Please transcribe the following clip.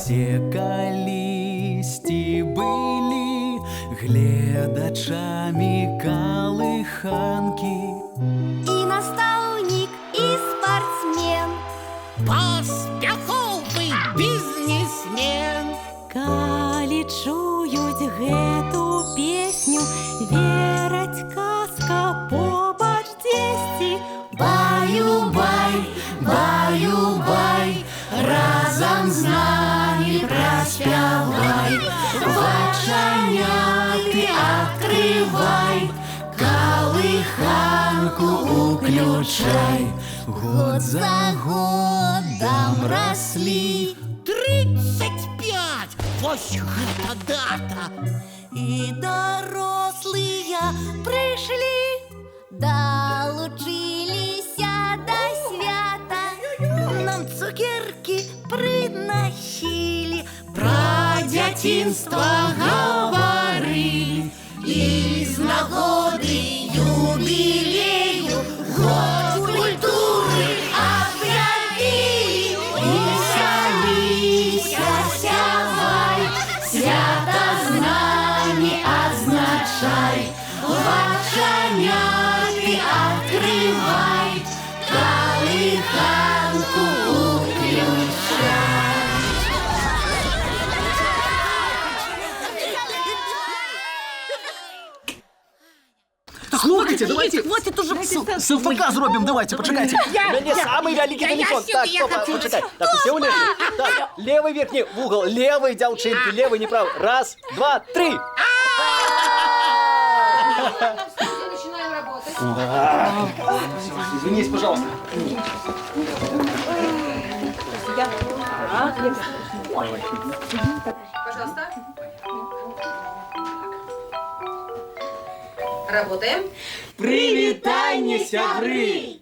Усе калісьці былі гледачамі калыханкі. І настаўнік, і спартсмен, паспяховы бізнесмен. калі чуюць гэту песню, вераць, казка побач дзесьці. Баю-бай, баю-бай, разам з намі праспявай. Вачаняты адкрывай, калыханку уключай. Год за годам раслі. 35! Вось гэта дата! І дарослыя прыйшлі, далучыліся да свята. Нам цукеркі прынасілі, Пра дзяцінства гаварылі, і з нагоды юбілею год культуры аб'явілі. Весяліся, сявай, свята з намі адзначай. Вачаняты адкрывай, калыханку уключай. Слухайте, давайте хватит уже селфака зробимо, давайте, почекайте. У мяне самый вялікі телефон. Так, стоп, почекай. Так, усе ў лежы. Так, левый верхні вугол, левый дзяўчынкі, левый не правы. Раз, два, три. Начинаем работать. Извинись, пожалуйста. Пожалуйста. Работаем. Привітанне, сябры!